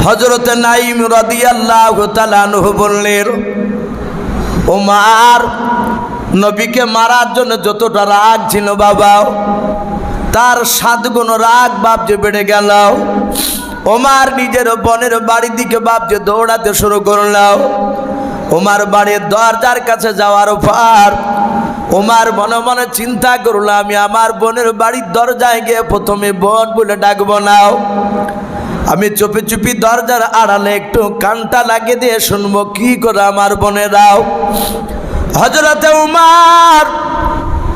হযরত নাঈম রাদিয়াল্লাহু তাআলা আনহু বললেন, ওমর নবীকে মারার জন্য যতটা রাগ ছিল বাবা, তার 7 গুণ রাগ বাপ যে বেড়ে গেল। ওমর নিজের বোনের বাড়ির দিকে বাপ যে দৌড়াতে শুরু করলো। ওমর বাড়ির দরজার কাছে যাওয়ার পর ওমর মনে মনে চিন্তা করলো, আমি আমার বোনের বাড়ির দরজায় গিয়ে প্রথমে বোন বলে ডাকবো না, আমি চুপি চুপি দরজার আড়ালে একটু কানটা লাগিয়ে দিয়ে শুনবো কি করে আমার বোনেরাও। হযরতে উমর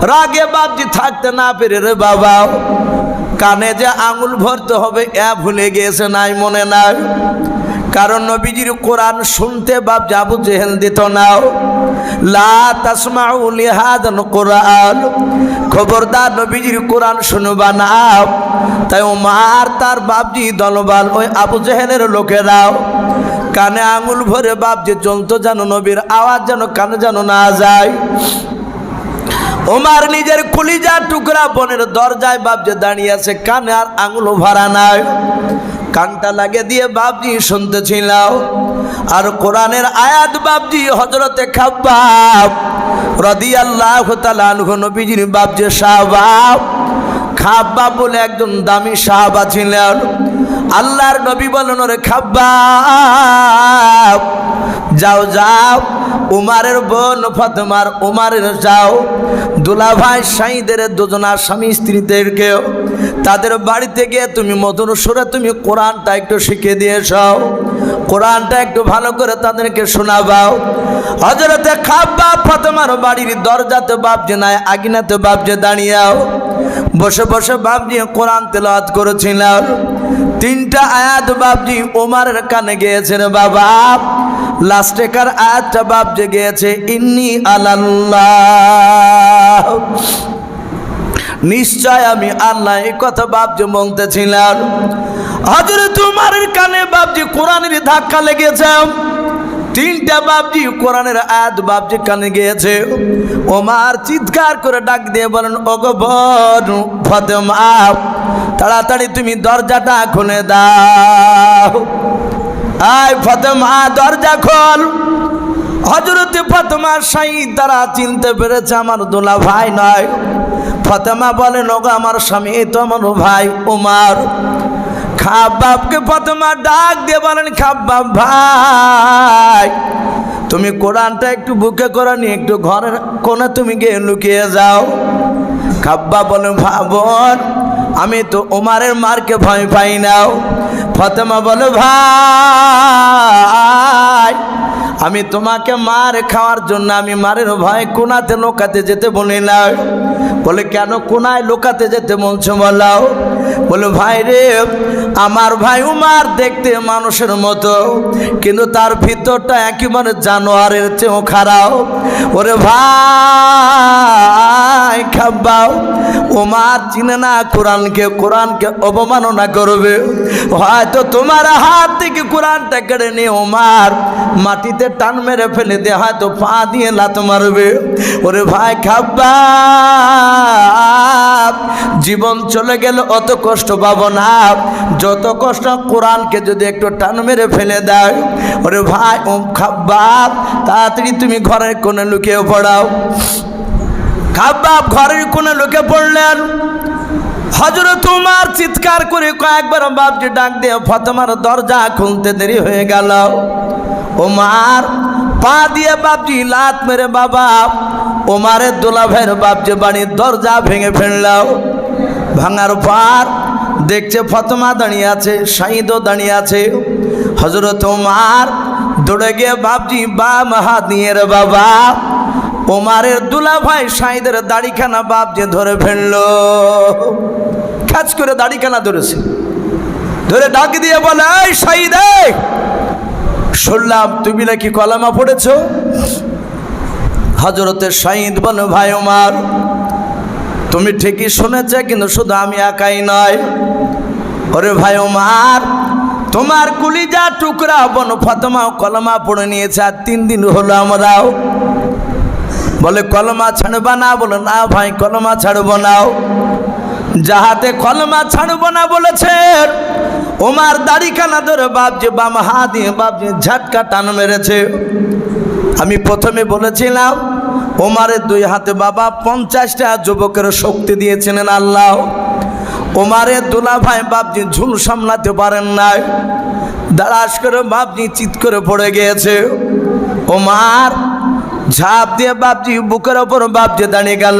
রাগে বাপজি থাকতে না পেরে রে বাবা, কানে যে আঙুল ভরতে হবে ভুলে গিয়েছে, নাই মনে নাই। কারণ নবীজির কোরআন শুনতে বাপ আবু জেহেল দিত না, লা তাসমাউ লিহাদাল কোরআন, খবরদার নবীজির কোরআন শুনবা না। তাই ওমর তার বাপজি দলবাল ওই আবু জেহেলের লোকেরাও কানে আঙুল ভরে বাপজি চলতো যেন নবীর আওয়াজ যেন কানে যেন না যায়। ওমর নিজের কলিজা টুকরা বোনের দরজায় বাপজি দাঁড়িয়ে আছে, কানে আর আঙুল ভরা নাই, কানটা লাগে দিয়ে বাপজি শুনতেছিল। আর কোরআনের আয়াত বাপজি হযরতে খাব্বাব রাদিয়াল্লাহু তাআলা আনহু নবীজির বাপজি সাহাবা, খাব্বাব বলে একজন দামি সাহাবা ছিলেন। আল্লাহর নবী বলেন, ওরে খাব্বাব যাও যাও উমারের বোন ফাতেমার উমারের যাও দুলাভাই সাইদের দুজনা স্বামী স্ত্রীদেরকে তাদের বাড়িতে গিয়ে তুমি মধুর সুরে তুমি কোরআনটা একটু শিখিয়ে দিয়েছ, কোরআনটা একটু ভালো করে তাদেরকে শোনাবাও। হযরতে খাব্বাব ফাতেমার বাড়ির দরজাতে বাপজি নাই আগিনাতে বাপজি দাঁড়িয়েও বসে বসে বাপজি কোরআন তেলাওয়াত করেছিলেন। 3টা আয়াত বাপজি ওমরের কানে গিয়েছেন বাবা। লাস্টেকার আয়াতটা বাপজি গিয়েছে, ইন্নী আলাল্লাহ, নিশ্চয় আমি আল্লাহ, এই কথা বাপজি বলতেছিলেন। হযরত ওমরের কানে বাপজি কোরআনের ধাক্কা লেগেছে। 3টা বাপজি কোরআনের আয়াত বাপজি কানে গিয়েছে। ওমর চিৎকার করে ডাক দিয়ে বলেন, ওগো বোন ফাতেমা, তাড়াতাড়ি তুমি দরজাটা খুলে দাও। আয় ফাতেমা দরজা খোল। হযরতে ফাতেমা শাহিদ তারা চিনতে পেরেছে আমার দুলা ভাই নয়। ফাতেমা বলেন, ওগো আমার স্বামী, এই তো আমার ভাই ওমর। খাব্বাবকে ফাতেমা ডাক দিয়ে বলেন, খাব্বাব ভাই, তুমি কোরআনটা একটু বুকে করে নিয়ে একটু ঘরের কোণে তুমি গিয়ে লুকিয়ে যাও। খাব্বাব বলেন, বোন আমি তো ওমরের মারকে ভয় পাই না। ফাতেমা বলে, ভাই আমি তোমাকে মার খাওয়ার জন্য আমি মারের ভয় কোনাতে লোকাতে যেতে বলি না। বলে, কেন কোনায় লোকাতে যেতে বলছো বলাও? বলে, ভাই রে, আমার ভাই উমার দেখতে মানুষের মতো, কিন্তু তার ভিতরটা একেবারে জানোয়ারের চেয়েও খারাপ। ওরে ভাই খাব্বাব, উমার চিনে না কোরআনকে, কোরআনকে অবমাননা করবে, হয়তো তোমার হাত থেকে কোরআনটা কেড়ে নিয়ে উমার মাটিতে টান মেরে ফেলে দিয়ে হয়তো পা দিয়ে লাত মারবে। ওরে ভাই খাব্বাব, জীবন চলে গেল অত কষ্ট পাবো না, যত কষ্ট কোরআনকে যদি একটু টান মেরে ফেলে দেয়। ওরে ভাই খাব্বাব, তাড়াতাড়ি তুমি ঘরের কোণে লুকিয়ে পড়াও। খাব্বাব ঘরের কোণে লুকিয়ে পড়লেন। হযরত উমর চিৎকার করে কয়েকবার বাপজি ডাক দিয়ে ফাতেমার দরজা খুলতে দেরি হয়ে গেল। উমর পা দিয়ে বাপজি লাত মেরে বাবা উমরের দুলাভাইয়ের বাপজি বাড়ির দরজা ভেঙে ফেলল। ভাঙার পর দেখছে ফাতেমা দাঁড়িয়ে আছে, শাহিদও দাঁড়িয়ে আছে। হযরত উমর দৌড়ে গিয়ে বাপজি বাম হাত নিয়ে রে বাবা উমরের দুলাভাই শাহিদের দাড়িখানা বাপজি ধরে ফেললো। কাজ করে দাড়িখানা ধরেছে, ধরে ডাক দিয়ে বলে, এই শাহিদ, শুনলাম তুমি নাকি কলেমা পড়েছো। হযরতে শাহিদ বলে, ভাই উমর, তুমি ঠিকই শুনেছে, কিন্তু শুধু আমি একাই নয়। ওরে ভাই উমর, তোমার কলিজা টুকরা বোন ফাতেমাও কলেমা পড়ে নিয়েছে, আর 3 দিন হলো আমরাও। বলে, কলেমা ছাড়বা না? বলে, না ভাই কলেমা ছাড়বো না। যাহাতে কলেমা ছাড়বো না বলেছে, ওমার দাড়িখানা ধরে বাপজি বাম হাত দিয়ে বাপজি ঝাটকা টান মেরেছে। আমি প্রথমে বলেছিলাম ওমারের দুই হাতে বাবা 50টা যুবকের শক্তি দিয়েছিলেন আল্লাহ। ওমারের দুলা ভাই বাপজি ঝুল সামলাতে পারেন নাই, দাঁড়াস করে বাপজি চিৎ করে পড়ে গিয়েছে। ওমার ঝাঁপ দিয়ে বাপজি বুকের ওপর বাপজি দাঁড়িয়ে গেল।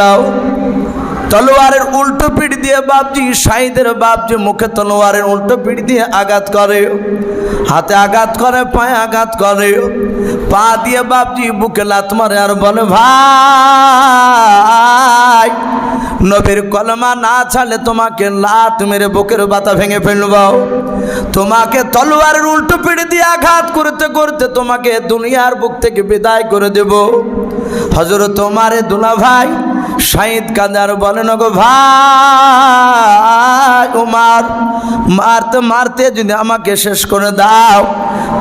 তলোয়ারের উল্টো পিঠ দিয়ে বাপজি শাহিদের বাপজি মুখে তলোয়ারের উল্টো পিঠ দিয়ে আঘাত করে, হাতে আঘাত করে, পায়ে আঘাত করে, পা দিয়ে বাপজি বুকে লাত মারে আর বলে ভাই নবীর কলমা না ছাড়লে তোমাকে লাত মেরে বুকের বাতা ভেঙে ফেলব, তোমাকে তলোয়ারের উল্টো পিঠ দিয়ে আঘাত করতে করতে তোমাকে দুনিয়ার বুক থেকে বিদায় করে দেব। হযরত ওমরে দুলা ভাই শাহিদ কাদার বলেন গো ভাই ওমর মারতে মারতে যদি আমাকে শেষ করে দাও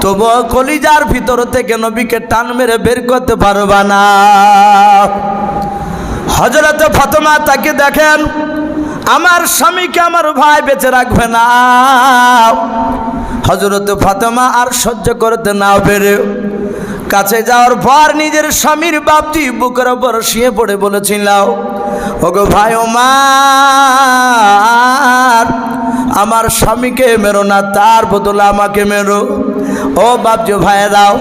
তবু কলিজার ভিতর থেকে নবীকে টান মেরে বের করতে পারবা না। হযরত ফাতেমা তাকে দেখেন আমার স্বামীকে আমার ভাই বেঁচে রাখবে না। হযরত ফাতেমা আর সহ্য করতে না পেরে কাছে যাওয়ার পর নিজের স্বামীর বাপজি বুকের ওপর শুয়ে পড়ে বলেছিল ওগো ভাই ওমর আমার স্বামীকে মেরো না, তার বদলে আমাকে মেরো। ও বাপজি ভাইরাও,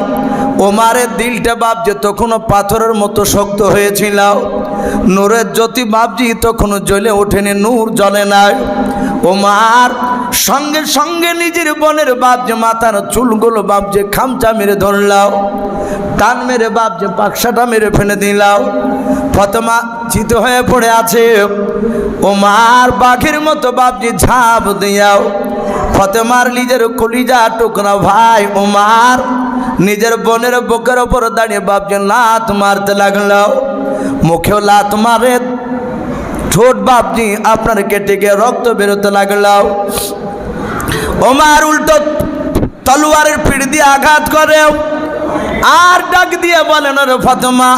ওমারের দিলটা বাপজি তখনও পাথরের মতো শক্ত হয়েছিল, নূরের জ্যোতি বাপজি তখনও জ্বলে ওঠেনি, নূর জ্বলে নাই। ওমর সঙ্গে সঙ্গে নিজের বোনের বাপজি মাথার চুলগুলো বাপজি খামচা মেরে ধরলাও, টান মেরে বাপজি পাকসাটা মেরে ফেলে দিলাও। ফাতেমা চিত হয়ে পড়ে আছে। ওমর বাঘের মতো বাপজি ঝাঁপ দিয়াও ফাতেমার নিজের কলিজা টুকরা ভাই ওমর নিজের বোনের বুকের ওপর দাঁড়িয়ে বাপজি লাত মারতে লাগলো। মুখেও লাত মারে, ঠোঁট বাপজি আপনার কেটে গিয়ে রক্ত বেরোতে লাগলো। ওমর উল্টো তলোয়ারের পিঠ দিয়ে আঘাত করে আর ডাক দিয়ে বলেন রে ফাতেমা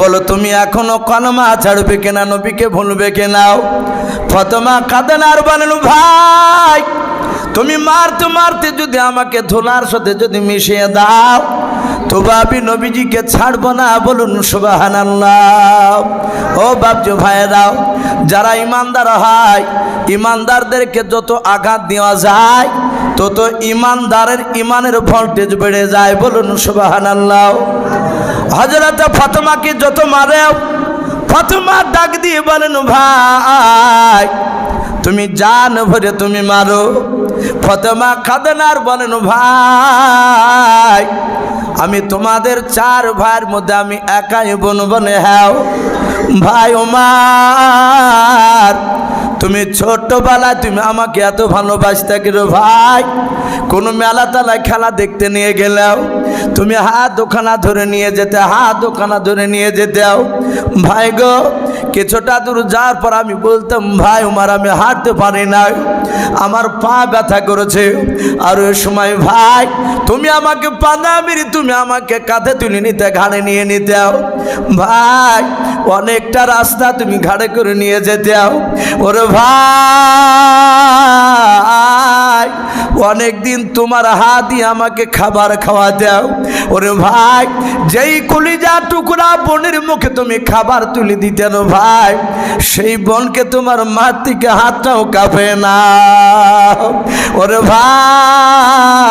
বলো তুমি এখনো কলমা ছাড়বে কিনা, নবীকে ভুলবে কিনা? ফাতেমা কাঁদেন আর বলেন ভাই তুমি মারতে মারতে যদি আমাকে ধুলার সাথে যদি মিশিয়ে দাও তবে আমি নবীজিকে ছাড়বো না, বলুন সুবহানাল্লাহ। ও বাপজি ভাইরাও, যারা ইমানদার হয় ইমানদারদেরকে যত আঘাত দেওয়া যায় তত ইমানদারের ইমানের ভোল্টেজ বেড়ে যায়, বলুন সুবহানাল্লাহ। হযরত ফাতেমাকে যত মারে ফাতেমা ডাক দিয়ে বলেন ভাই তুমি জান ভরে তুমি মারো। ফাতেমা কাঁদেন আর বলেন ভাই আমি তোমাদের 4 ভাইয়ের মধ্যে আমি একাই বোন বনে হ্যাঁ ভাই ওমর তুমি ছোট্টবেলায় তুমি আমাকে এত ভালোবাসতে গেলো ভাই, কোনো মেলা তালায় খেলা দেখতে নিয়ে গেলেও তুমি হাত দোকানা ধরে নিয়ে যেতে, হাত দোকানা ধরে নিয়ে যেতেও ভাই গো। কিছুটা দূর যাওয়ার পর আমি বলতাম ভাই ওমর আমি হাঁটতে পারি না, আমার পা ব্যথা করেছে। আর ওই সময় ভাই তুমি আমাকে পানা মেরে তুমি আমাকে কাঁধে তুলে নিতে, ঘাড়ে নিয়ে নিতেও ভাই, অনেকটা রাস্তা তুমি ঘাড়ে করে নিয়ে যেতেও। ওরে ভাই অনেক দিন তোমার হাত দিয়ে আমাকে খাবার খাওয়া দাও। ওরে ভাই যেই কলিজা টুকরা বোনের মুখে তুমি খাবার তুলে দিতে না ভাই, সেই বোনকে তোমার মার থেকে হাতটাও কাঁপে না। ওরে ভাই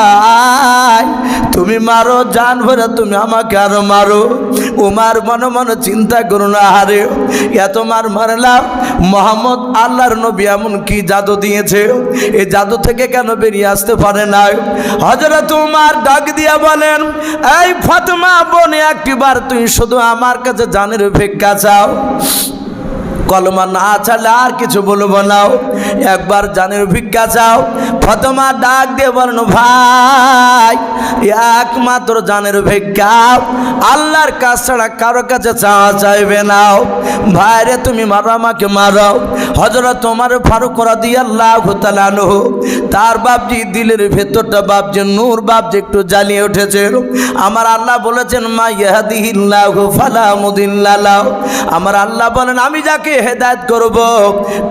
তুমি মারো জান ভরে তুমি আমাকে আরো মারো। ওমর মনে মনে চিন্তা করো না হারে এত মার মারলাম, মোহাম্মদ আল্লাহর নবী এমন কি জাদু দিয়েছে, এই জাদু থেকে কেন বেরিয়ে আসতে পারে না? হযরত ওমর ডাক দিয়া বলেন এই ফাতেমা বোন একটিবার তুই শুধু আমার কাছে জানের ভিক্ষা চাও, কলমা না ছাড়লে আর কিছু বলবো না, একবার জানের ভিক্ষা চাও। ফাতেমা ডাক দিয়ে বলেন ভাই একমাত্র জানের ভিক্ষা আল্লাহর কাছ ছাড়া কারো কাছে চাওয়া চাইবে না। ভাইরে তুমি মারো আমাকে মারো। হযরত ওমর ফারুক রাদিয়াল্লাহু তাআলা আনহু তার বাপজি দিলের ভেতরটা বাপজি নূর বাপজি একটু জ্বালিয়ে উঠেছে। আমার আল্লাহ বলেছেন মা ইয়াহদিহিল্লাহু ফালা মুদিল্লা লাহু, আমার আল্লাহ বলেন আমি যাকে হেদায়েত করব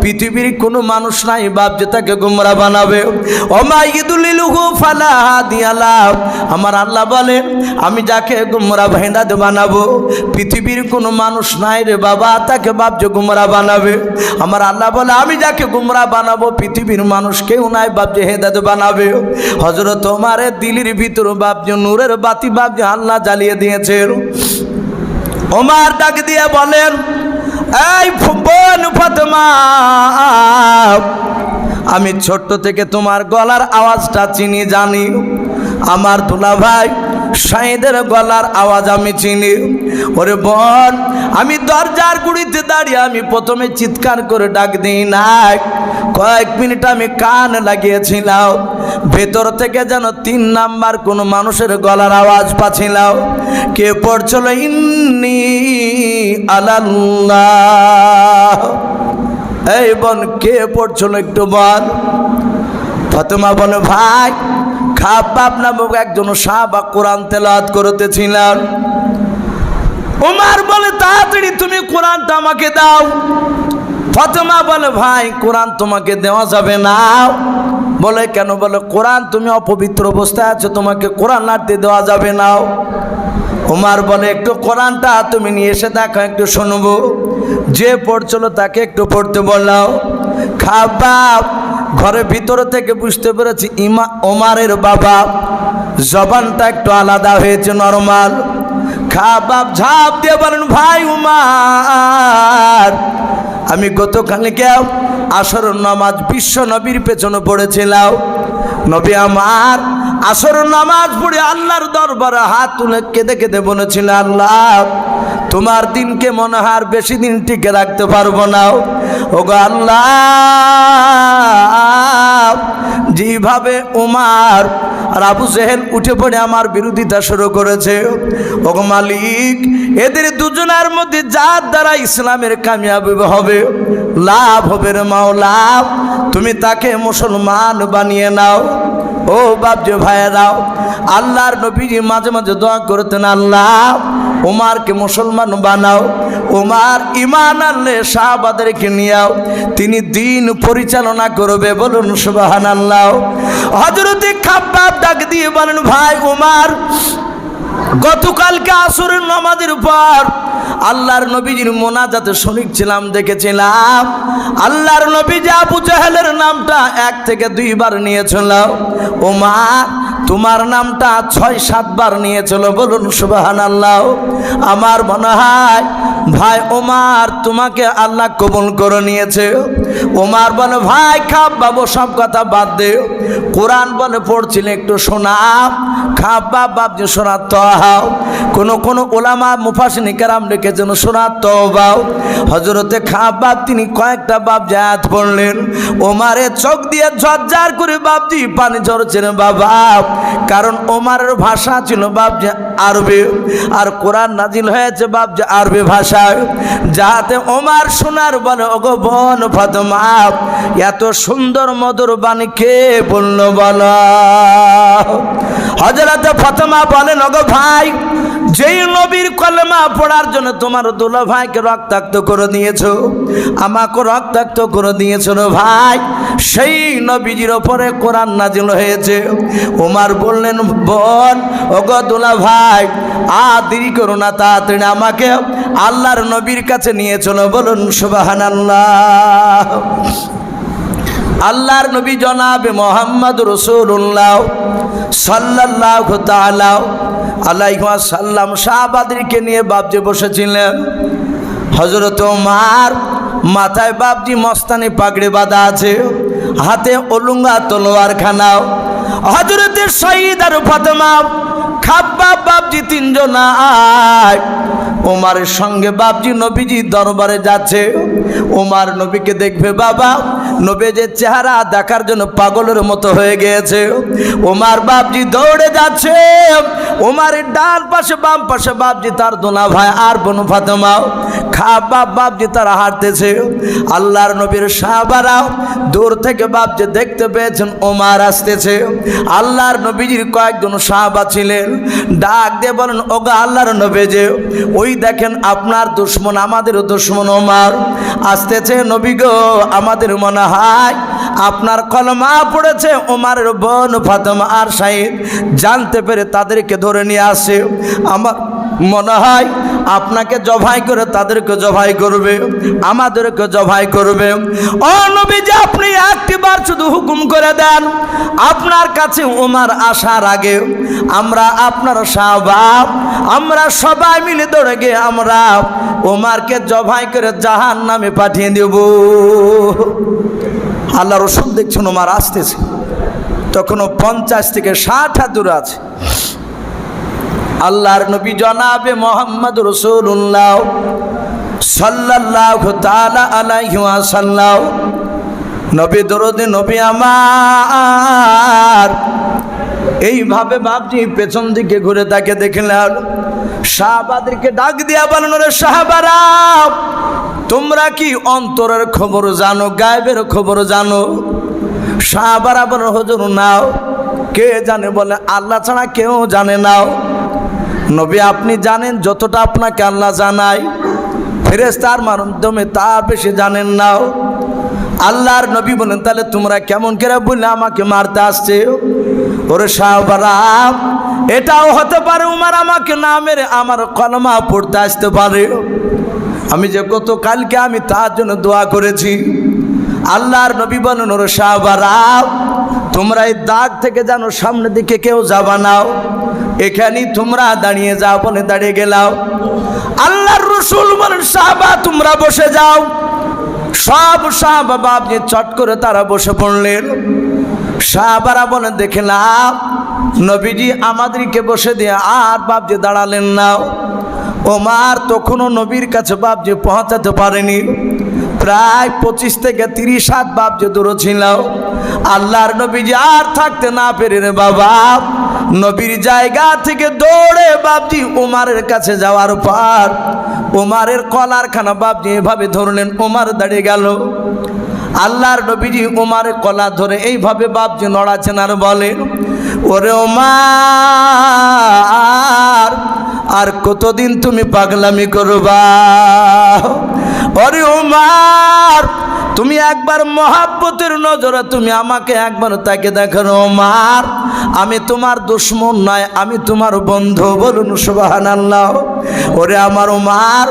পৃথিবীর কোনো মানুষ নাই বাপজি তাকে গোমরা বানাবে। ও মা ইদুলিলহু ফালা হাদিয়া লাহু, আমার আল্লাহ বলেন আমি যাকে গোমরা হেদায়েত বানাবো পৃথিবীর কোনো মানুষ নাই রে বাবা তাকে বাপজি গোমরা বানাবে। আমার আল্লাহ বলে আমি যাকে গোমরা বানাবো পৃথিবীর মানুষ কেউ নাই বাপজি হেদায়েত বানাবে। হযরত ওমরের দিলের ভিতর বাপজি নূরের বাতি বাপজি আল্লাহ জ্বালিয়ে দিয়েছে। ওমর ডাক দিয়ে বলেন এই বোন ফাতেমা, আমি ছোট্ট থেকে তোমার গলার আওয়াজটা চিনি জানি, আমার দুলাভাই শাহিদের গলার আওয়াজ আমি চিনি। ওরে বোন, আমি দরজার গুড়িতে দাঁড়িয়ে আমি প্রথমে চিৎকার করে ডাক দিই নাই, কয়েক মিনিট আমি কান লাগিয়েছিলাম, ভেতর থেকে যেন 3 নাম্বার কোনো মানুষের গলার আওয়াজ পাচ্ছিলাম। কে পড়ছিল ইন্নী আলাল্লাহ, এই বোন কে পড়ছিল একটু বল। ফাতেমা বলে ভাই খাব্বাব নামক একজন সাহাবা কোরআন তেলাওয়াত করতেছিলেন। ওমর বলে তাড়াতাড়ি তুমি কোরআনটা আমাকে দাও। ফাতেমা বলে ভাই কোরআন তোমাকে দেওয়া যাবে না। বলে কেন? বলে কোরআন তুমি অপবিত্র অবস্থায় আছো, তোমাকে কোরআন নাড়তে দেওয়া যাবে না। ওমর বলে একটু কোরআনটা তুমি নিয়ে এসে দেখো, একটু শুনবো। যে পড়ছিল তাকে একটু পড়তে বললাম। খাব্বাব ঘরের ভিতর থেকে বুঝতে পেরেছি ওমরের বাবা জবানটা একটু আলাদা হয়েছে, নরমাল। খাব্বাব ঝাঁপ দিয়ে বলেন ভাই উমর, আমি গতকালকে আসর নামাজ বিশ্ব নবীর পেছনে পড়েছিলাম। নবী আমার আসর নামাজ পড়ে আল্লাহর দরবারে হাত তুলে কেঁদে কেঁদে বলেছিল আল্লাহ তোমার দিনকে মনে হয় আর বেশি দিন টিকে রাখতে পারবো না। ওগো আল্লাহ, যেভাবে উমার আর আবু জেহেল উঠে পড়ে আমার বিরোধিতা শুরু করেছে, ওগো মালিক এদের দুজনের মধ্যে যার দ্বারা ইসলামের কামিয়াবি হবে, লাভ হবে রে মাওলা, তুমি তাকে মুসলমান বানিয়ে নাও। ও বাপজি ভাইয়েরাও, আল্লাহর নবীজি মাঝে মাঝে দোয়া করতেন আল্লাহ ওমরকে মুসলমান বানাও। ওমর ঈমান আনলে সাহাবাদেরকে নিয়াও, তিনি দিন পরিচালনা করবে, বলুন সুবহানাল্লাহ। হযরত খাব্বাব ডাক দিয়ে বলেন ভাই ওমর, গতকালকে আসরের নামাজের পর আল্লাহর নবীজির মোনাজাতে শরীক ছিলাম, দেখেছিলাম আল্লাহর নবীজি আবু জাহেলের নামটা 1 থেকে 2 বার নিয়েছিল। ওমর তোমার নামটা 6-7 বার নিয়েছিল, বলুন সুবহানাল্লাহ। আমার মনে হয় ভাই ওমর তোমাকে আল্লাহ কবুল করে নিয়েছে। ওমর বলে ভাই খাব্বাব সব কথা বাদ দে, কোরআন বলে পড়ছিলে একটু শোনা। খাব্বাব বাপজি শোনাতো হাও, কোন ওলামা মুফাসসিরিন কেরাম লিখেছেন শোনাতো বাও। হযরতে খাব্বাব তিনি কয়েকটা বাপজি আয়াত পড়লেন, ওমরের চোখ দিয়ে ঝরঝর করে বাপজি পানি ঝরছে বাবা, কারণ ওমরের ভাষা ছিল বাপজি আরবি, আর কোরআন নাজিল হয়েছে বাপজি আরবি ভাষায়, যাতে ওমর শোনার বলে ওগো বোন ফাতেমা এত সুন্দর মধুর বাণী কে বলল বলো। হযরত ফাতেমা বলেন ওগো ভাই, যেই নবীর কলেমা পড়ার জন্য তোমার দুলা ভাইকে রক্তাক্ত করে দিয়েছো, আমাকে রক্তাক্ত করে দিয়েছো ভাই, সেই নবীজির ওপরে কোরআন নাজিল হয়েছে। ওমর বললেন বোন ওগো দুলা ভাই আর দেরি করো না, তাড়াতাড়ি আমাকে আল্লাহর নবীর কাছে নিয়ে চলো, বলুন সুবহানাল্লাহ। আল্লাহর নবী জনাবে মুহাম্মদ রাসূলুল্লাহ সাল্লাল্লাহু তাআলা আলাইহি ওয়াসাল্লাম সাহাবাদেরকে নিয়ে বাপজি বসেছিলেন। হযরত ওমর মাথায় বাপজি মস্তানি পাগড়ি বাঁধা আছে, হাতে অলুঙ্গা তলোয়ার খানাও। হযরতে শহীদ আর ফাতেমা খাব্বাব বাপজি 3 জন আয় ওমরের সঙ্গে বাপজি নবীজি দরবারে যাচ্ছে। ওমর নবীকে দেখবে বাবা, নবীজির চেহারা দেখার জন্য পাগলের মতো হয়ে গিয়েছে। ওমর বাপজি দৌড়ে যাচ্ছে, ওমরের ডান পাশে বাম পাশে বাপজি তার দোনা ভাই আর বোন ফাতেমা। খাবাব বাপজি তারা হাঁটতেছে। আল্লাহর নবীর সাহাবারা দূর থেকে বাপজি দেখতে পেয়েছেন ওমর আসতেছে। আল্লাহর নবীজির কয়েকজন সাহাবা ছিলেন, ডাক দিয়ে বলেন, ওগো আল্লাহর নবী যে ওই দেখেন আপনার দুশমন, আমাদেরও দুশমন ওমর আসতেছে। নবী গো, আমাদের মনে হয় আপনার কলমা পড়েছে ওমরের বোন ফাতেমা আর শাহিদ। জানতে পেরে তাদেরকে ধরে নিয়ে আসে। আমার মনে হয় আপনাকে জবাই করে তাদেরকে জবাই করবে, আমাদেরকে জবাই করবে। ও নবীজি, আপনি একটিবার শুধু হুকুম করে দেন, আপনার কাছে ওমর আসার আগে আমরা আপনার সাহাবা, আমরা সবাই মিলে দৌড়ে গিয়ে আমরা ওমরকে জবাই করে জাহান্নামে পাঠিয়ে দেব। আল্লাহ রসুল দেখছেন ওমর আসতেছে, তখনও 50 থেকে 60 হাত দূরে আছে। আল্লাহর নবী জনাবে মোহাম্মদ রাসূলুল্লাহ সাল্লাল্লাহু তাআলা আলাইহি ওয়াসাল্লাম, নবী দরুদ নবী আমার এইভাবে বাপজি পেছন দিকে ঘুরে তাকে দেখলেন। সাহাবাদেরকে ডাক দিয়া বলেন, রে সাহাবারা, তোমরা কি অন্তরের খবর জানো, গায়েবের খবর জানো? সাহাবারা বলেন, হুজুর নাও। কে জানে? বলে, আল্লাহ ছাড়া কেউ জানে না। নবী, আপনি জানেন যতটা আপনাকে আল্লাহ জানায়, ফেরেশতার মাধ্যমে তার বেশি জানেন না। আল্লাহর নবী বলেন, তাহলে তোমরা কেমন করে বললে আমাকে মারতে আসছে? ওরে সাহাবারা, এটাও হতে পারে উমর আমাকে না মেরে আমার কলমা পড়তে আসতে পারে। আমি যে গত কালকে আমি তার জন্য দোয়া করেছি। আল্লাহর নবী বলেন, ওরে সাহাবারা, তোমরা এই দাগ থেকে জানো সামনের দিকে কেউ যাবা না, এখানেই তোমরা দাঁড়িয়ে যাও। বলে দাঁড়িয়ে গেলাম। আল্লাহর রাসূল বলেন, সাহাবা তোমরা বসে যাও। সব সাহাবা বাপজি চট করে তারা বসে পড়লেন। সাহাবারা বলেন, দেখলাম নবীজি আমাদেরকে বসে দিয়ে আর বাপজি দাঁড়ালেন না। ওমর তখনও নবীর কাছে বাপজি পৌঁছাতে পারেনি। প্রায় 25 থেকে 30 হাত বাপজি দূরে ছিল। আল্লাহর নবীজি আর থাকতে না পেরে রে বাবা নবীর জায়গা থেকে দৌড়ে বাপজি ওমরের কাছে যাওয়ার পর ওমরের কলার খানা বাপজি এভাবে ধরলেন। ওমর দাঁড়িয়ে গেল। আল্লাহর নবীজি ওমরের কলা ধরে এইভাবে বাপজি নড়াচ্ছেন আর বলেন, ওরে ওমর, আর কতদিন তুমি পাগলামি করবা? ওরে ওমর, তুমি একবার মহাব্বতের নজরে তুমি আমাকে একবার তাকে দেখো। ওমর, আমি তোমার দুশমন নয়, আমি তোমার বন্ধু। বলুন সুবহানাল্লাহ। ওরে আমার ওমর,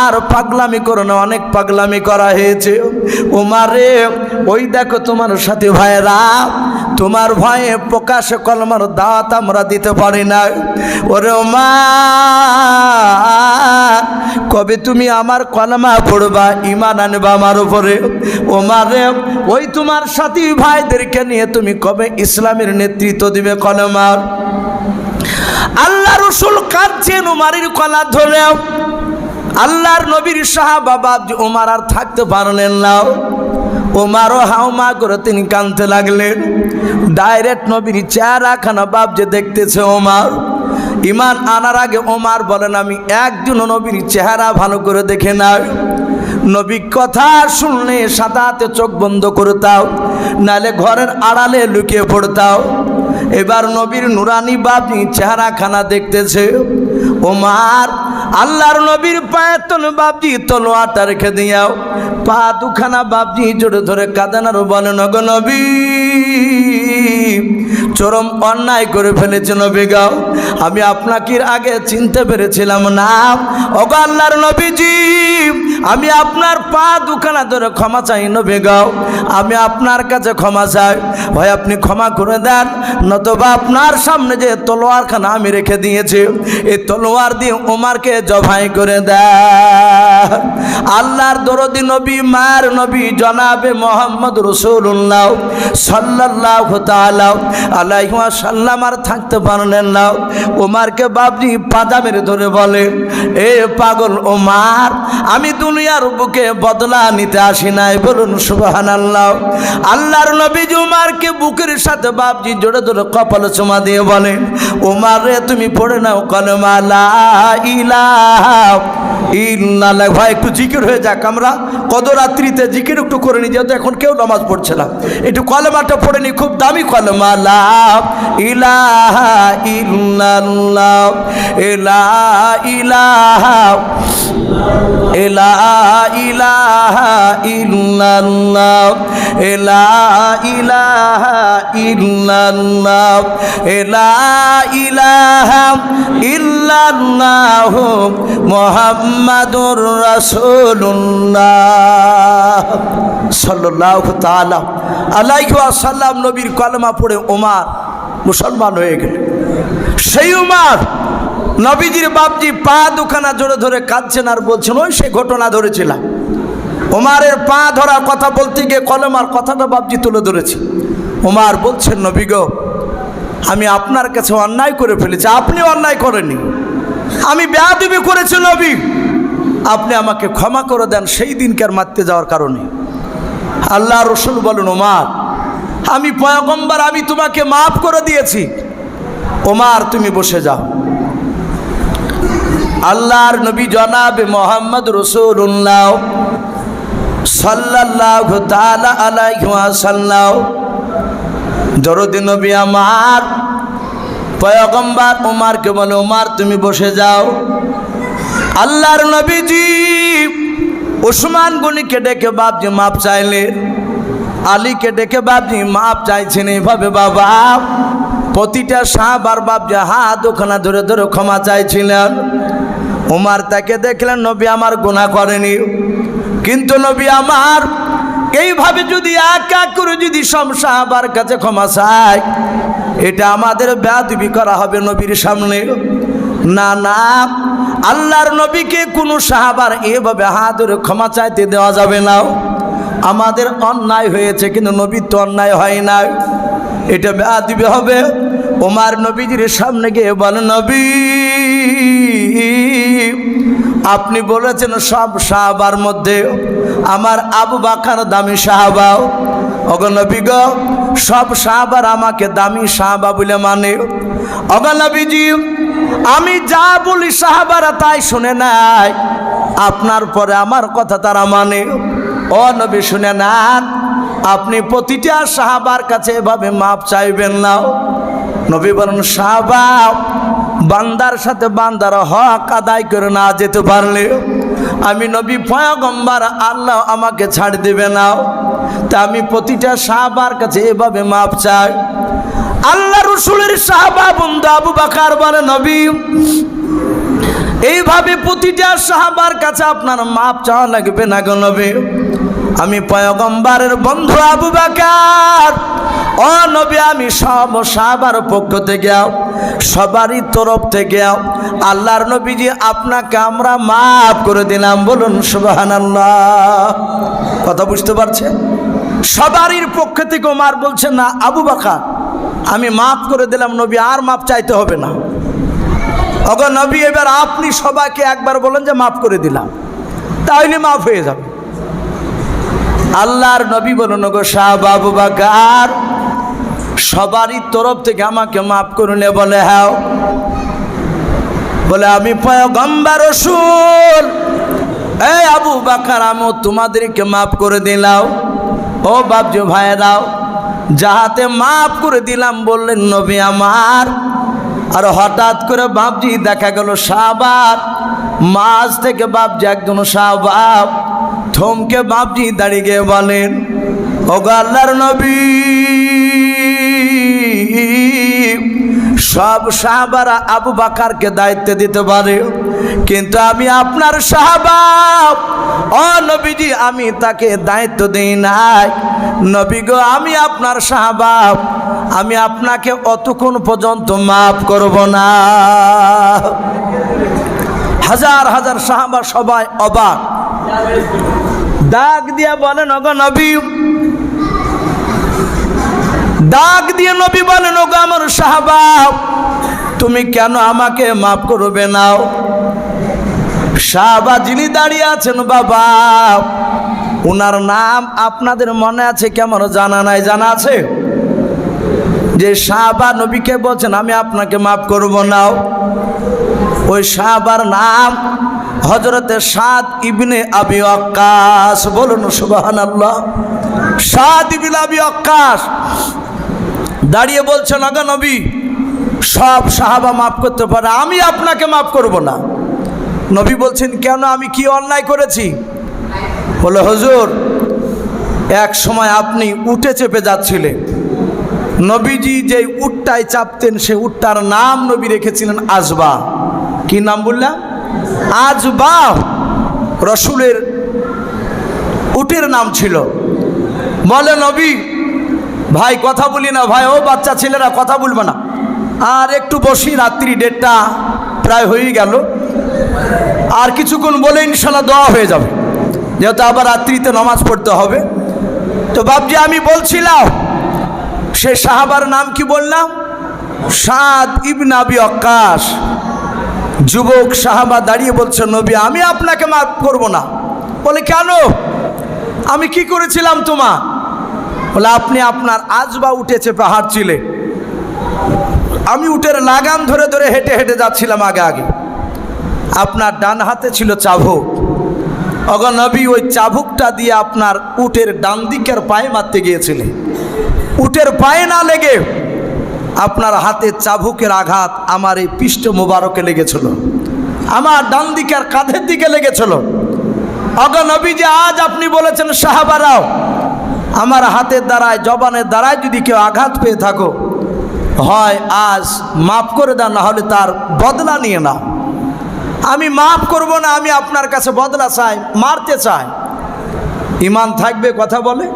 আর পাগলামি করো না, অনেক পাগলামি করা হয়েছে। ওমর রে, ওই দেখো তোমার সাথে ভাইরা, তোমার ভয়ে প্রকাশে কলমার দাওয়াত আমরা দিতে পারি না। ওরে ওমর, কবে তুমি আমার কলমা পড়বা, ঈমান আনবা আমার উপরে? ওমর রে, ওই তোমার সাথী ভাইদেরকে নিয়ে তুমি কবে ইসলামের নেতৃত্ব দিবে কলমার? আল্লাহ রাসূল কাঁদছেন ওমরের কলা ধরে। আল্লাহর নবীর সাহাবা বাপজি ওমর আর থাকতে পারলেন না। ওমরও হাউমা করে তিনি কাঁদতে লাগলেন। ডাইরেক্ট নবীর চেহারাখানা বাপজি দেখতেছে ওমর। ঈমান আনার আগে ওমর বলেন, আমি একজন নবীর চেহারা ভালো করে দেখে না। নবী কথা শুনলে সাদাতে চোখ বন্ধ করতাও, নালে ঘরের আড়ালে লুকিয়ে পড়তাও। এবার নবীর নুরানি বাপজি চেহারাখানা দেখতেছে ওমর। আল্লাহর নবীর পায়ের তলে বাপজি তলোয়ারটা রেখে দিয়াও, পা দুখানা বাপজি জোরে ধরে কাঁদেন আর বলেন, ওগো নবী, চরম অন্যায় করে ফেলেছে নবী গো, আমি আপনাকে আগে চিনতে পেরেছিলাম না। ওগো আল্লাহর নবীজি, আমি আপনার পা দুখানা ধরে ক্ষমা চাই নবী গো, আমি আপনার কাছে ক্ষমা চাই। হয় আপনি ক্ষমা করে দেন, নতুবা আপনার সামনে যে তলোয়ারখানা আমি রেখে দিয়েছি, এই তলোয়ার দিয়ে ওমরকে জবাই করে দেন। আল্লাহর দরদি নবী, মায়ের নবী জনাবে মোহাম্মদ রাসূলুল্লাহ সাল্লাল্লাহু তাআলা আলাইহি ওয়াসাল্লাম আর থাকতে পারলেন না। ওমরকে বাপজি পাজা মেরে ধরে বলে, এ পাগল ওমর, আমি দুনিয়ার বুকে বদলা নিতে আসি নাই। বলুন সুবহানাল্লাহ। আল্লাহর নবী ওমরকে বুকের সাথে বাপজি জোরে জোরে কপাল চুমা দিয়ে বলেন, ওমর রে, তুমি পড়ে নাও কলমা লা ইলাহা ইলাহা ইল্লাল্লাহ। ভাই একটু জিকির হয়ে যাক, আমরা কত রাত্রিতে জিকির একটু করে নি, যেহেতু এখন কেউ নামাজ পড়ছে না, একটু কলেমাটা পড়ে নি, খুব দামি কলেমা। লা ইলাহা ইল্লাল্লাহ, লা ইলাহা ইলাহা ইল্লাল্লাহ, লা ইলাহা ইল্লাল্লাহ, লা ইলাহা ইল্লাল্লাহ মুহাম্মাদুর রাসূলুল্লাহ সাল্লাল্লাহু তাআলা আলাইহি ওয়াসাল্লাম। নবীর কলেমা পড়ে ওমর মুসলমান হয়ে গেল। সেই ওমর নবীজির বাপজি পা দুখানা জোরে ধরে কাঁদছেন আর বলছেন, ওই সে ঘটনা ধরেছিলাম। ওমরের পা ধরা কথা বলতে গিয়ে কলেমার কথাটা বাপজি তুলে ধরেছি। ওমর বলছেন, নবী গো, আমি আপনার কাছে অন্যায় করে ফেলেছি, আপনি অন্যায় করেননি, আমি বেয়াদবি করেছি নবী, আপনি আমাকে ক্ষমা করে দেন সেই দিনকার মারতে যাওয়ার কারণে। আল্লাহ রসুল বলেন, ওমর আমি পয়গম্বর, আমি তোমাকে মাফ করে দিয়েছি, ওমর তুমি বসে যাও। আল্লাহর নবী জনাবে মোহাম্মদ রাসূলুল্লাহ সাল্লাল্লাহু তাআলা আলাইহি ওয়াসাল্লাম দরুদ নবী আমার পয়গম্বর ওমরকে বলে, ওমর তুমি বসে যাও। আল্লাহর নবীজি উসমান গনিকে ডেকে বাপজি মাপ চাইলেন, আলীকে ডেকে বাপজি মাপ চাইছেন। এইভাবে বাবা প্রতিটা সাহাবার বাপজি হাত ওখানা ধরে ধরে ক্ষমা চাইছিলেন। ওমর তাকে দেখলেন নবী আমার গুনাহ করেনি, কিন্তু নবী আমার এইভাবে যদি এক এক করে যদি সব সাহাবার কাছে ক্ষমা চায়, এটা আমাদের বেয়াদবি করা হবে নবীর সামনে। না না, আল্লাহর নবীকে কোনো সাহাবার এভাবে হাত ধরে ক্ষমা চাইতে দেওয়া যাবে না। আমাদের অন্যায় হয়েছে, কিন্তু নবীর তো অন্যায় হয় না, এটা বেয়াদবি হবে। ওমর নবীজির সামনে গিয়ে বলেন, নবী আপনি বলেছেন সব সাহাবার মধ্যে আমার আবু বকর দামি সাহাবা। ওগো নবী গো, সব সাহাবার আমাকে দামি সাহাবা বলে মানে। ওগো নবীজি, আমি যা বলি সাহাবারা তাই শুনে নাই, আপনার পরে আমার কথা তারা মানে। ও নবী শুনে নেন, আপনি প্রতিটা সাহাবার কাছে এভাবে মাপ চাইবেন না। নবী বলেন, সাহাবা বান্দার সাথে বান্দার হক আদায় করে না যেতে পারলে আমি নবী পয়গম্বর আল্লাহ আমাকে ছাড় দেবে না। তা আমি প্রতিটা সাহাবার কাছে এভাবে মাপ চাই। আল্লাহ রসুলের সাহাবা বন্ধু আবু বকর বলে, নবী এইভাবে প্রতিটা সাহাবার কাছে আপনার মাপ চাওয়া লাগবে না গো নবী, আমি পয়গম্বরের বন্ধু আবু বকর, ও নবী আমি সব সাহাবার পক্ষ থেকে সবারই তরফ থেকে আল্লাহর নবীজি আপনাকে আমরা মাফ করে দিলাম। বলুন সুবহানাল্লাহ। কথা বুঝতে পারছেন? সবারই পক্ষ থেকে ওমর বলছেন না, আবু বকর আমি মাফ করে দিলাম নবী, আর মাফ চাইতে হবে না। ওগো নবী, এবার আপনি সবাইকে একবার বলেন যে মাফ করে দিলাম, তাহলে মাফ হয়ে যাবে। আল্লাহর নবী বলুন, ওগো সাহাবা আবু বকর সবারই তরফ থেকে আমাকে মাফ করুন। বলে হ্যাঁ, বলে আমি পয়গম্বর রাসূল, এই আবু বকর আমি তোমাদেরকে মাফ করে দিলাম। ও বাপজি ভাইরাও, যাহাতে মাফ করে দিলাম বললেন নবী আমার। আর হঠাৎ করে বাপজি দেখা গেল সাহাবার মাঝ থেকে বাপজি একজন সাহাবা থমকে বাপজি দাঁড়িয়ে গিয়ে বলেন, ওগো আল্লাহর নবী, সব সাহাবারা আবু বকরকে দায়িত্ব দিতে পারে, কিন্তু আমি আপনার সাহাবা, ও নবীজি আমি তাকে দায়িত্ব দিই নাই। নবী গো, আমি আপনার সাহাবা, আমি আপনাকে অতক্ষণ পর্যন্ত মাফ করব না। হাজার হাজার সাহাবা সবাই অবাক, ডাক দিয়ে বলেন, ওগো নবী, ডাক দিয়ে নবী বলেন, ওগো আমার সাহাবা, তুমি কেন আমাকে মাফ করবে না? সাহাবা যিনি দাঁড়িয়ে আছেন বাবা, ওনার নাম আপনাদের মনে আছে কেমন জানা নাই? জানা আছে? যে সাহাবা নবীকে বলছেন আমি আপনাকে মাফ করব না, ওই সাহাবার নাম হযরতে সাদ ইবনে আবি ওয়াক্কাস। বলুন সুবহানাল্লাহ। সাদ ইবনে আবি ওয়াক্কাস দাঁড়িয়ে বলছেন, আগা নবী, সব সাহাবা মাফ করতে পারে, আমি আপনাকে মাফ করব না। নবী বলছেন, কেন, আমি কি অন্যায় করেছি? বলে, হুজুর, এক সময় আপনি উটে চেপে যাচ্ছিলেন, নবীজি যে উটটায় চাপতেন সে উটটার নাম নবী রেখেছিলেন আজবা। কি নাম বললাম? আজবা। রসুলের উটের নাম ছিল। বলে, নবী ভাই কথা বলি না ভাই, ও বাচ্চা ছেলেরা কথা বলবে না, আর একটু বসি, রাত্রি 1:30 প্রায় হয়ে গেল, আর কিছুক্ষণ বলে ইনশাল্লাহ দোয়া হয়ে যাবে, যেহেতু আবার রাত্রিতে নামাজ পড়তে হবে। তো বাপজি, আমি বলছিলাম সে সাহাবার নাম কি বললাম? সাদ ইবনে আবি ওয়াক্কাস। যুবক সাহাবা দাঁড়িয়ে বলছে, নবী আমি আপনাকে মাফ করব না। বলে, কেন, আমি কি করেছিলাম তোমার? বলে, আপনি আপনার আজবা উঠে চেপে হাঁটছিলেন, আমি উটের লাগাম ধরে ধরে হেঁটে হেঁটে যাচ্ছিলাম আগে আগে, আপনার ডান হাতে ছিল চাবুক। অগো নবী, ওই চাবুকটা দিয়ে আপনার উটের ডান দিকের পায়ে মারতে গিয়েছিলেন, উটের পায়ে না লেগে আপনার হাতের চাবুকের আঘাত আমার এই পৃষ্ঠ মোবারকে লেগেছিল, আমার ডান দিকের কাঁধের দিকে লেগেছিল। অগো নবী, যে আজ আপনি বলেছেন সাহাবারাও আমার হাতের দ্বারায়, জবানের দ্বারায় যদি কেউ আঘাত পেয়ে থাকো, হয় আজ মাফ করে দাও, না হলে তার বদলা নিয়ে নাও। আমি মাফ করব না, আমি আপনার কাছে বদলা চাই, মারতে চাই। ইমান থাকবে কথা বলে?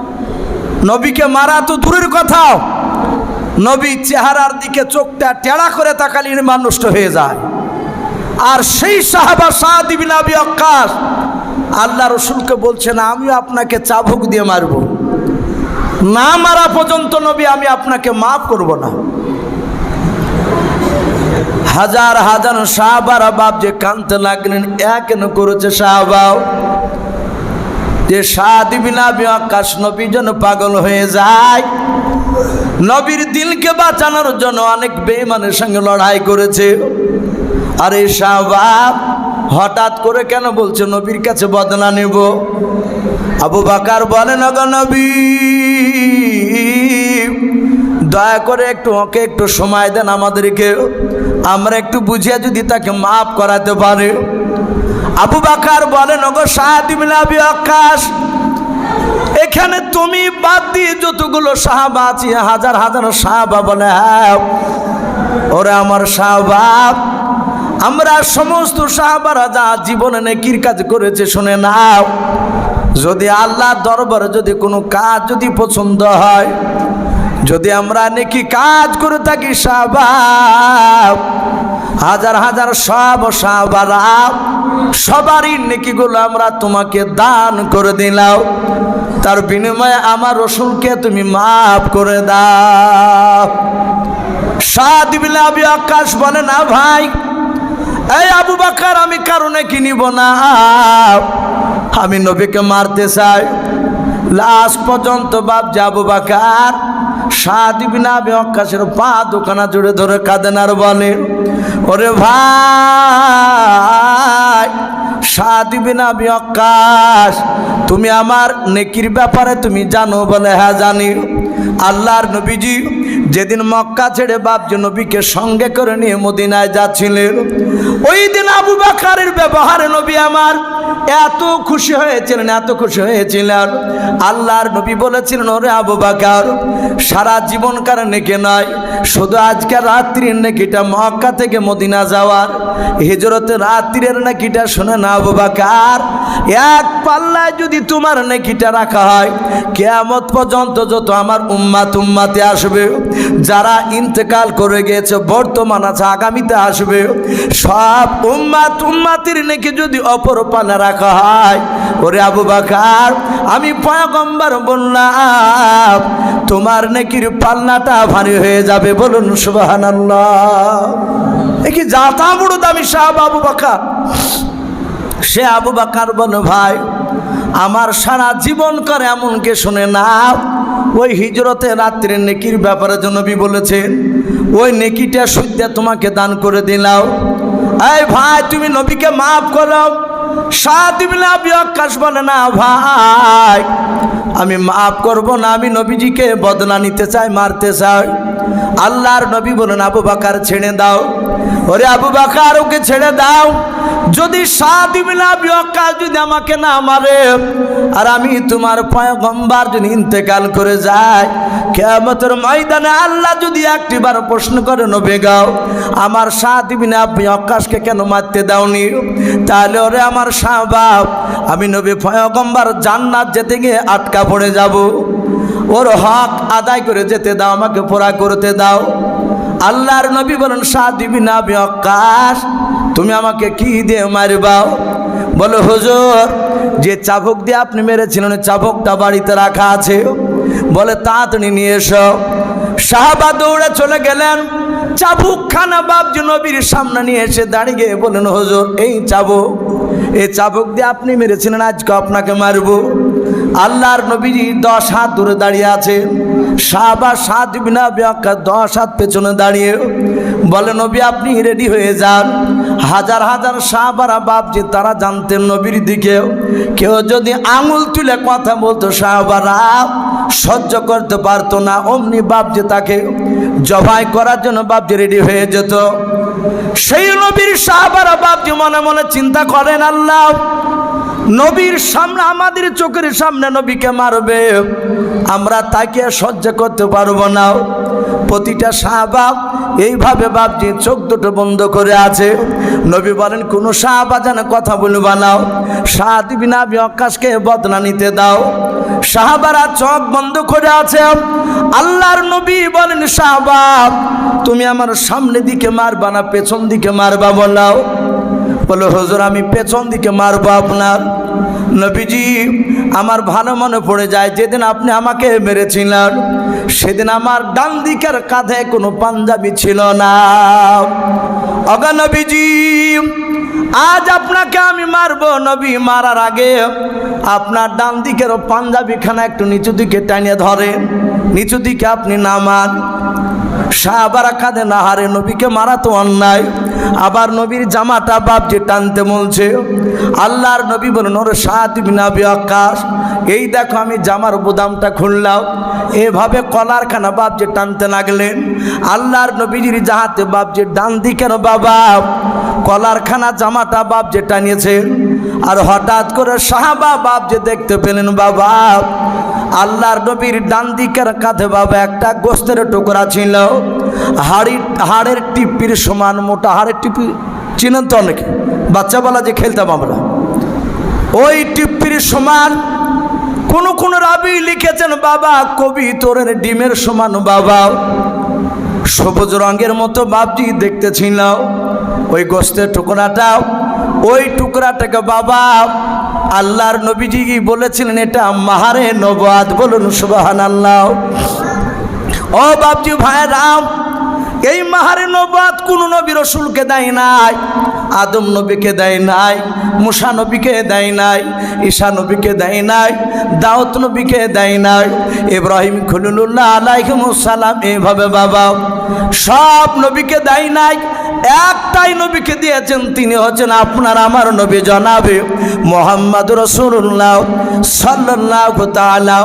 নবীকে মারা তো দূরের কথা, নবী চেহারার দিকে চোখটা টেড়া করে তাকালে ইমান নষ্ট হয়ে যায়। আর সেই সাহাবা সাদ ইবনে আবি ওয়াক্কাস আল্লাহ রসুলকে বলছেন, আমিও আপনাকে চাবুক দিয়ে মারব, না মারা পর্যন্ত নবী আমি আপনাকে মাফ করব না। হাজার হাজার সাহাবারা বাপ যে কাঁদতে লাগলেন, কেন করেছে সাহাবাও যে সাদ ইবনে আবি ওয়াক্কাস নবীর জন্য পাগল হয়ে যায়, নবীর দিলকে বাঁচানোর জন্য অনেক বেঈমানের সঙ্গে লড়াই করেছে। আর এই সাহাবা হঠাৎ করে কেন বলছে নবীর কাছে বদলা নেব? আবু বকর বলেন, ওগো নবী দয়া করে ওকে একটু সময় দেন আমাদেরকে, আমরা একটু বুঝিয়ে যদি তাকে মাফ করাতে পারে। আবু বকর বলেন, ওগো সাদ ইবনে আবি ওয়াক্কাস, এখানে তুমি বাদ দিয়ে যতগুলো সাহাবা আছে, হাজার হাজার সাহাবা বলে, হ্যাঁ ওরা আমার সাহাবা, আমরা সমস্ত সাহাবারা যা জীবনে নেকির কাজ করেছে শুনে নাও, যদি আল্লাহর দরবারে যদি কোনো কাজ যদি পছন্দ হয়, যদি আমরা নেকি কাজ করে থাকি সাহাবা, হাজার হাজার সব সাহাবারা সবারই নেকিগুলো আমরা তোমাকে দান করে দিলাম, তার বিনিময়ে আমার রাসূলকে তুমি মাফ করে দাও। সাদ ইবনে আবি ওয়াক্কাস বলে, না ভাই, এই আবু বকর আমি কারণে কি নিব না, আমি নবীকে মারতে চাই। লাস্ট পর্যন্ত বাপ যে আবু বকর সাদ ইবনে আবি ওয়াক্কাসের পা দুখানা জুড়ে ধরে কাঁদেন আর বলে, ওরে ভাই সাদ ইবনে আবি ওয়াক্কাস, তুমি আমার নেকির ব্যাপারে তুমি জানো? বলে, হ্যাঁ জানি। আল্লাহর নবীজি যেদিন মক্কা ছেড়ে বাপজি নবীকে সঙ্গে করে নিয়ে মদিনায় যাচ্ছিলেন, ওই দিন আবু বকরের ব্যবহারে নবী আমার এত খুশি হয়েছিলেন, এত খুশি হয়েছিলেন। আল্লাহর নবী বলেছিলেন, ওরে আবু বকর, সারা জীবনকার নেকি নয়, শুধু আজকের রাত্রির নেকিটা, মক্কা থেকে মদিনা যাওয়ার হিজরতের রাত্রির নেকিটা শুনে না আবু বকর, এক পাল্লায় যদি তোমার নেকিটা রাখা হয়, কিয়ামত পর্যন্ত যত আমার উম্মতে আসবে, যারা ইন্তেকাল করে গিয়েছে, বর্তমান আছে, আগামীতে আসবে, সব উম্মতির নেকি যদি অপর পাল্লা রাখা হয়, ওরে আবু বকর, আমি পয়গম্বর বললাম তোমার নেকির পাল্লাটা ভারী হয়ে যাবে। বলুন সুবহানাল্লাহ। কি জাতা বড় দামি সাহাবা আবু বকর। সে আবু বকর বলে, ভাই আমার সারা জীবন করে এমনকে শুনে না, ওই হিজরতে রাত্রির নেকির ব্যাপারে নবী বলেছেন, ওই নেকিটা সত্যি তোমাকে দান করে দিলাম। এই ভাই তুমি নবীকে মাফ করো। সাদ ইবনে আবি ওয়াক্কাস বলে না ভাই আমি মাফ করব না, আমি নবীজিকে বদলা নিতে চাই, মারতে চাই। আল্লাহর নবী বলেন আবু বকর ছেড়ে দাও। ওরে আবু বকর ওকে ছেড়ে দাও, যদি সাদ ইবনে আবি ওয়াক্কাস যদি আমাকে না মারে আর আমি তোমার পয়গম্বর যদি ইন্তেকাল করে যায়, কিয়ামতের ময়দানে আল্লাহ যদি একটিবার প্রশ্ন করে নবী গাও আমার সাদ ইবনে আবি ওয়াক্কাসকে কেন মারতে দাওনি, তাহলে ওরে আমার সাহাবা আমি নবী পয়গম্বর জান্নাত যেতে গিয়ে আটকা পড়ে যাব। ওর হক আদায় করে যেতে দাও, আমাকে পুরা করতে দাও। আল্লাহর নবী বলেন সাদ ইবনে আবি ওয়াক্কাস তুমি আমাকে কি দিয়ে মারবাও? বলে হুজুর যে চাবুক দিয়ে আপনি মেরেছিলেন চাবুকটা বাড়িতে রাখা আছে। বলে তাড়াতাড়ি নিয়ে এসো। সাহাবা দৌড়ে চলে গেলেন, চাবুকখানা বাপজি নবীর সামনে নিয়ে এসে দাঁড়িয়ে বলেন হুজুর এই চাবুক, এই চাবুক দিয়ে আপনি মেরেছিলেন, আজকে আপনাকে মারব। আল্লাহর নবীজি 10 হাত দূরে দাঁড়িয়ে আছে। সাহাবা সাদ ইবনে আবি ওয়াক্কাস 10 হাত পেছনে দাঁড়িয়ে বলে নবী আপনি রেডি হয়ে যান। হাজার হাজার সাহাবারা বাপজি তারা জানতেন নবীর দিকে কেউ যদি আঙুল তুলে কথা বলতো সাহাবারা সহ্য করতে পারতো না, অমনি বাপজি তাকে জবাই করার জন্য বাপজি রেডি হয়ে যেত। সেই নবীর সাহাবারা বাপজি মনে মনে চিন্তা করেন আল্লাহ নবীর সামনে আমাদের চোখের সামনে নবীকে মারবে, আমরা তাকে সহ্য করতে পারবো না। প্রতিটা সাহাবা এইভাবে বাপজি চোখ দুটো বন্ধ করে আছে। নবী বলেন কোনো সাহাবা যেন কথা বলবা না, সাদ ইবনে আবি ওয়াক্কাসকে বদলা নিতে দাও। সাহাবারা চোখ বন্ধ করে আছে। আল্লাহর নবী বলেন সাহাবা তুমি আমার সামনে দিকে মারবা না পেছন দিকে মারবা? বলাও। বলে হুজুর আমি পেছন দিকে মারবো আপনার। নবীজি আমার ভালো মনে পড়ে যায় যেদিন আপনি আমাকে মেরেছিলেন সেদিন আমার ডান দিকের কাঁধে কোনো পাঞ্জাবি ছিল না। অগা নবীজি আজ আপনাকে আমি মারবো, নবী মারার আগে আপনার ডান দিকের পাঞ্জাবিখানা একটু নিচু দিকে টানিয়ে ধরেন, নিচু দিকে আপনি নামান। সাহাবারা কাঁধে না হারে নবীকে মারা তো অন্যায়, আবার নবীর জামাটা বাপজি টানতে বলছে। আল্লাহর নবী বলেন ওরে সাদ ইবনে আবি ওয়াক্কাস এই দেখো আমি জামার বোতামটা খুললাম। এভাবে কলারখানা বাপজি টানতে লাগলেন। আল্লাহর নবীজির জাহাতে বাপজি ডান দিকের বাবা কলারখানা জামাটা বাপজি টানিয়েছেন। আর হঠাৎ করে সাহাবা বাপজি দেখতে পেলেন বাবা আল্লাহর নবীর ডান দিকের কাঁধে বাবা একটা গোস্তের টুকরা ছিল, হাড়ের টিপির সমান মোটা হাড়ের টিপি চিনেন তো অনেকে, বাচ্চাবেলা যে খেলতাম আমরা, ওই টিপির সমান। কোন রাবি লিখেছেন বাবা কবি তোরের ডিমের সমান বাবা, সবুজ রঙের মতো বাপজি দেখতে ছিল ওই গোস্তের টুকরাটা। ওই টুকরাটাকে বাবা আল্লাহর নবীজি বলেছিলেন এটা মাহারে নবুয়াত। বলুন সুবহানাল্লাহ। ও বাপজি ভাইরা এই মাহারে নবুয়াত কোন নবী রাসূলকে দেয় নাই, আদম নবীকে দেয় নাই, মুসা নবীকে দেয় নাই, ঈসা নবীকে দেয় নাই, দাউদ নবীকে দেয় নাই, ইব্রাহিম খলিলুল্লাহ আলাইহিস সালাম এইভাবে বাবা সব নবীকে দেয় নাই। একটাই নবীকে দিয়েছেন, তিনি হচ্ছেন আপনার আমার নবী জনাবে মুহাম্মদুর রাসূলুল্লাহ সাল্লাল্লাহু তাআলা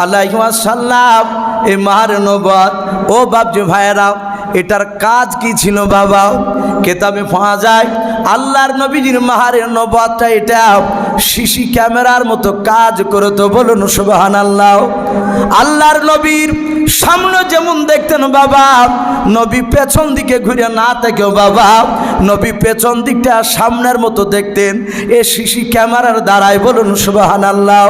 আলাইহি ওয়াসাল্লাম। এই মাহারে নবুয়াত ও বাপজি ভাইরা এটার কাজ কি ছিল বাবা? কেতাবে পাওয়া যায় আল্লাহর নবীজির মাহারে নবুয়াতটা এটা সিসি ক্যামেরার মতো কাজ করতো। বলুন সুবহানাল্লাহ। আল্লাহর নবীর সামনে যেমন দেখতেন বাবা নবী পেছন দিকে ঘুরে না থেকেও বাবা নবী পেছন দিকটা সামনের মতো দেখতেন এ সিসি ক্যামেরার দ্বারাই। বলুন সুবহানাল্লাহ।